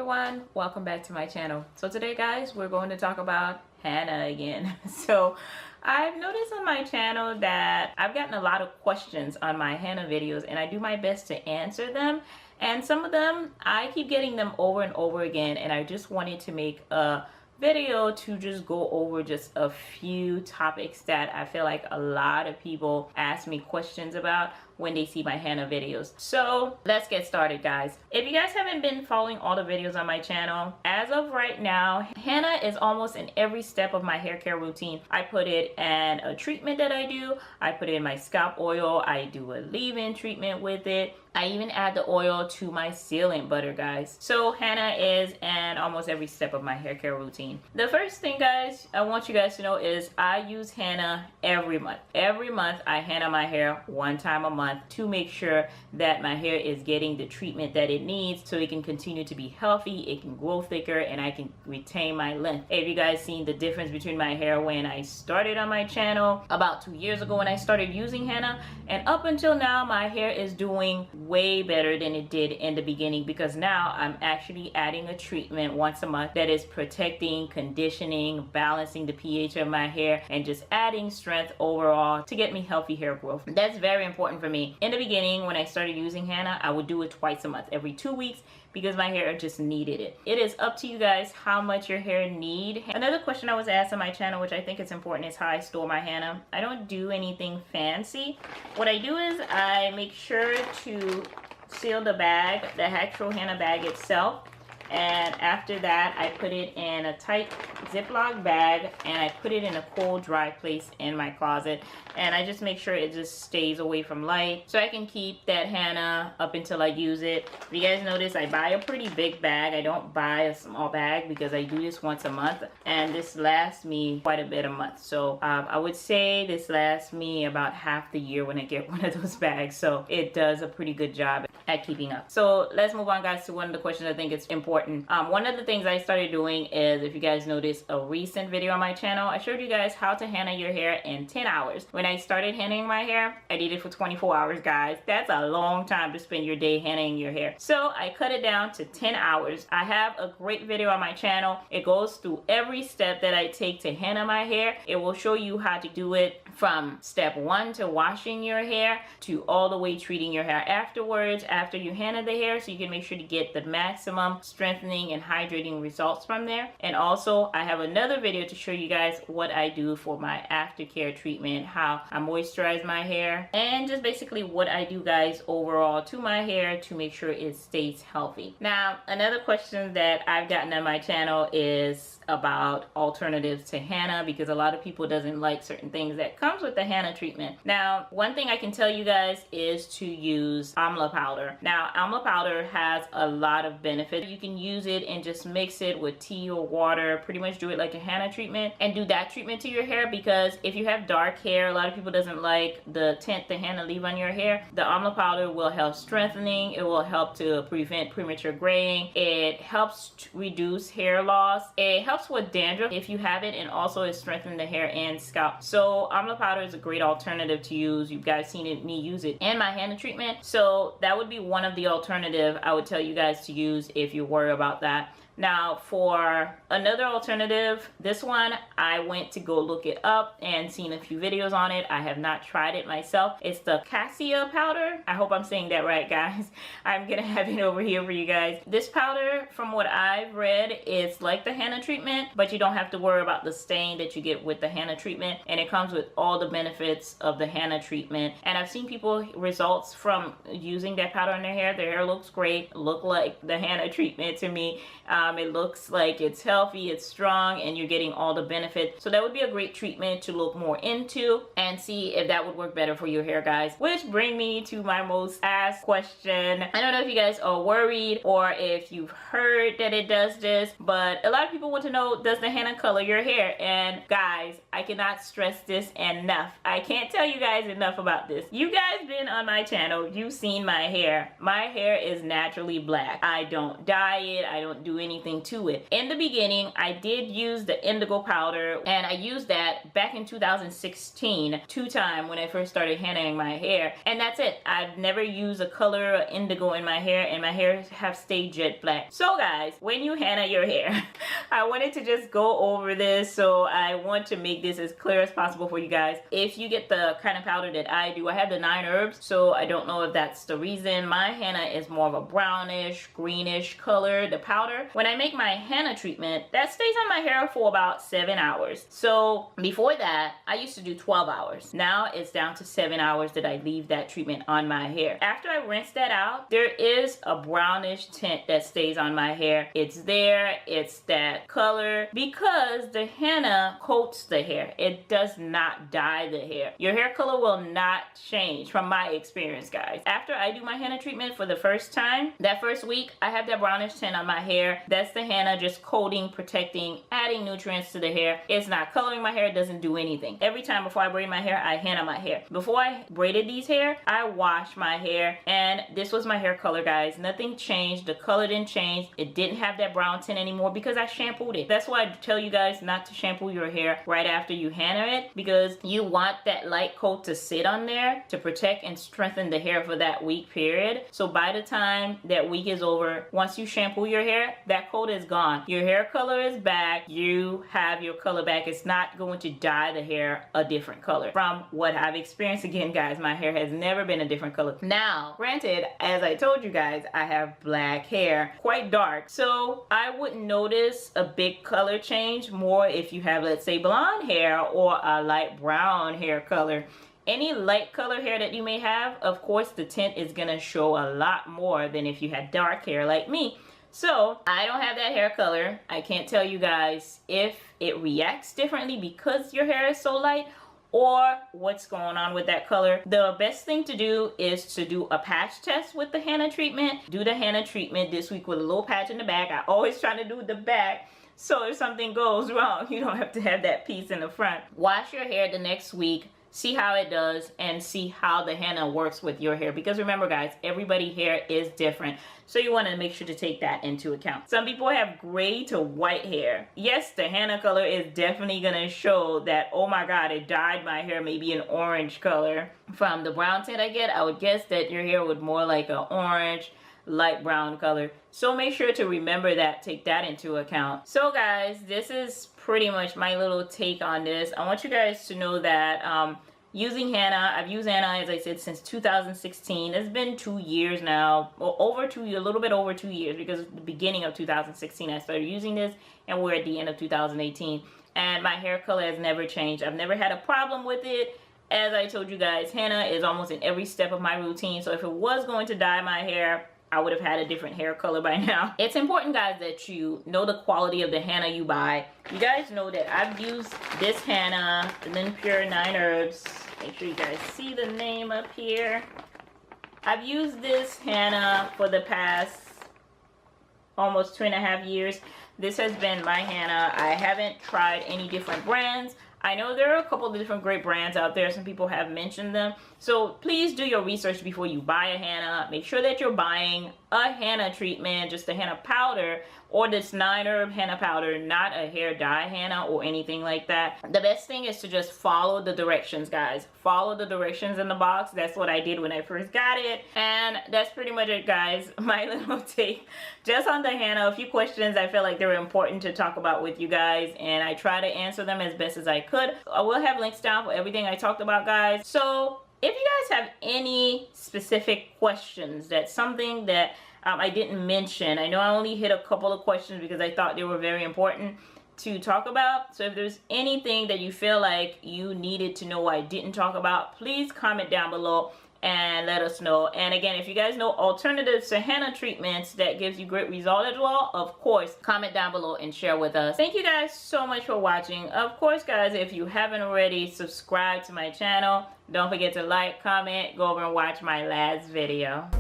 everyone, welcome back to my channel. So today guys, we're going to talk about henna again. So I've noticed on my channel that I've gotten a lot of questions on my henna videos and I do my best to answer them, and some of them I keep getting them over and over again, and I just wanted to make a video to just go over just a few topics that I feel like a lot of people ask me questions about when they see my henna videos. So let's get started guys. If you guys haven't been following all the videos on my channel, as of right now, henna is almost in every step of my hair care routine. I put it in a treatment that I do, I put it in my scalp oil, I do a leave-in treatment with it, I even add the oil to my sealant butter guys. So henna is in almost every step of my hair care routine. The first thing guys I want you guys to know is I use henna every month. Every month I henna my hair one time a month to make sure that my hair is getting the treatment that it needs so it can continue to be healthy, it can grow thicker, and I can retain my length. Have you guys seen the difference between my hair when I started on my channel about 2 years ago when I started using henna, and up until now my hair is doing way better than it did in the beginning, because now I'm actually adding a treatment once a month that is protecting, conditioning, balancing the pH of my hair, and just adding strength overall to get me healthy hair growth. That's very important for me. In the beginning when I started using henna, I would do it twice a month, every 2 weeks, because my hair just needed it. It is up to you guys how much your hair need. Another question I was asked on my channel, which I think is important, is how I store my henna. I don't do anything fancy. What I do is I make sure to seal the bag, the actual henna bag itself, and after that I put it in a tight Ziploc bag and I put it in a cold, dry place in my closet, and I just make sure it just stays away from light so I can keep that henna up until I use it. If you guys notice, I buy a pretty big bag. I don't buy a small bag because I do this once a month, and this lasts me quite a bit a month. So I would say this lasts me about half the year when I get one of those bags, so it does a pretty good job at keeping up. So let's move on guys to one of the questions I think it's important. One of the things I started doing is, if you guys noticed a recent video on my channel, I showed you guys how to henna your hair in 10 hours. When I started hennaing my hair, I did it for 24 hours guys. That's a long time to spend your day hennaing your hair. So I cut it down to 10 hours. I have a great video on my channel. It goes through every step that I take to henna my hair. It will show you how to do it from step 1 to washing your hair to all the way treating your hair afterwards, after you henna the hair, so you can make sure to get the maximum strengthening and hydrating results from there. And also I have another video to show you guys what I do for my aftercare treatment, how I moisturize my hair, and just basically what I do guys overall to my hair to make sure it stays healthy. Now another question that I've gotten on my channel is about alternatives to henna, because a lot of people doesn't like certain things that comes with the henna treatment. Now one thing I can tell you guys is to use amla powder. Now amla powder has a lot of benefits. You can use it and just mix it with tea or water, pretty much do it like a henna treatment, and do that treatment to your hair, because if you have dark hair, a lot of people doesn't like the tint the henna leave on your hair. The amla powder will help strengthening, it will help to prevent premature graying, it helps to reduce hair loss, it helps with dandruff if you have it, and also it strengthens the hair and scalp. So amla powder is a great alternative to use. You guys seen it, me use it in my henna treatment, so that would be one of the alternative I would tell you guys to use if you worry about that. Now for another alternative, this one I went to go look it up and seen a few videos on it. I have not tried it myself. It's the cassia powder. I hope I'm saying that right guys. I'm gonna have it over here for you guys. This powder, from what I've read, is like the henna treatment, but you don't have to worry about the stain that you get with the henna treatment, and it comes with all the benefits of the henna treatment. And I've seen people results from using that powder in their hair. Their hair looks great, look like the henna treatment to me. It looks like it's healthy, it's strong, and you're getting all the benefits. So that would be a great treatment to look more into and see if that would work better for your hair guys. Which bring me to my most asked question. I don't know if you guys are worried or if you've heard that it does this, but a lot of people want to know, does the henna color your hair? And guys, I cannot stress this enough. I can't tell you guys enough about this. You guys been on my channel, you've seen my hair. My hair is naturally black. I don't dye it, I don't do anything anything to it. In the beginning, I did use the indigo powder, and I used that back in 2016, 2 times when I first started hennaing my hair, and that's it. I've never used a color indigo in my hair, and my hair have stayed jet black. So guys, when you henna your hair, I wanted to just go over this, so I want to make this as clear as possible for you guys. If you get the kind of powder that I do, I have the 9 herbs, so I don't know if that's the reason. My henna is more of a brownish, greenish color, the powder. When I make my henna treatment, that stays on my hair for about 7 hours. So before that, I used to do 12 hours. Now it's down to 7 hours that I leave that treatment on my hair. After I rinse that out, there is a brownish tint that stays on my hair. It's there, it's that color, because the henna coats the hair. It does not dye the hair. Your hair color will not change from my experience, guys. After I do my henna treatment for the first time, that first week, I have that brownish tint on my hair. That's the henna just coating, protecting, adding nutrients to the hair. It's not coloring my hair. It doesn't do anything. Every time before I braid my hair, I henna my hair. Before I braided these hair, I washed my hair, and this was my hair color, guys. Nothing changed. The color didn't change. It didn't have that brown tint anymore because I shampooed it. That's why I tell you guys not to shampoo your hair right after you henna it, because you want that light coat to sit on there to protect and strengthen the hair for that week period. So by the time that week is over, once you shampoo your hair, that coat is gone. Your hair color is back. You have your color back. It's not going to dye the hair a different color. From what I've experienced, again, guys, my hair has never been a different color. Now, granted, as I told you guys, I have black hair, quite dark, so I wouldn't notice a big color change. More if you have, let's say, blonde hair or a light brown hair color. Any light color hair that you may have, of course, the tint is gonna show a lot more than if you had dark hair like me. So I don't have that hair color. I can't tell you guys if it reacts differently because your hair is so light, or what's going on with that color. The best thing to do is to do a patch test with the henna treatment. Do the henna treatment this week with a little patch in the back. I always try to do the back, so if something goes wrong, you don't have to have that piece in the front. Wash your hair the next week. See how it does and see how the henna works with your hair, because remember, guys, everybody's hair is different, so you want to make sure to take that into account. Some people have gray to white hair. Yes, the henna color is definitely gonna show that, oh my god, it dyed my hair maybe an orange color. From the brown tint I get, I would guess that your hair would more like an orange, light brown color. So make sure to remember that, take that into account. So guys, this is pretty much my little take on this. I want you guys to know that using henna, I've used henna, as I said, since 2016. It's been 2 years now, or over 2 years, a little bit over 2 years, because at the beginning of 2016 I started using this, and we're at the end of 2018, and my hair color has never changed. I've never had a problem with it. As I told you guys, henna is almost in every step of my routine, so if it was going to dye my hair, I would have had a different hair color by now. It's important, guys, that you know the quality of the henna you buy. You guys know that I've used this henna, the Lin Pure 9 herbs. Make sure you guys see the name up here. I've used this henna for the past almost 2.5 years. This has been my henna. I haven't tried any different brands. I know there are a couple of different great brands out there. Some people have mentioned them. So please do your research before you buy a henna. Make sure that you're buying a henna treatment, just a henna powder, or this 9 herb henna powder, not a hair dye henna or anything like that. The best thing is to just follow the directions, guys. Follow the directions in the box. That's what I did when I first got it. And that's pretty much it, guys. My little take just on the henna. A few questions I felt like they were important to talk about with you guys, and I try to answer them as best as I could. I will have links down for everything I talked about, guys. So if you guys have any specific questions, that's something that I didn't mention. I know I only hit a couple of questions because I thought they were very important to talk about. So if there's anything that you feel like you needed to know I didn't talk about, please comment down below and let us know. And again, if you guys know alternatives to henna treatments that gives you great result as well, of course, comment down below and share with us. Thank you guys so much for watching. Of course, guys, if you haven't already, subscribe to my channel. Don't forget to like, comment, go over and watch my last video.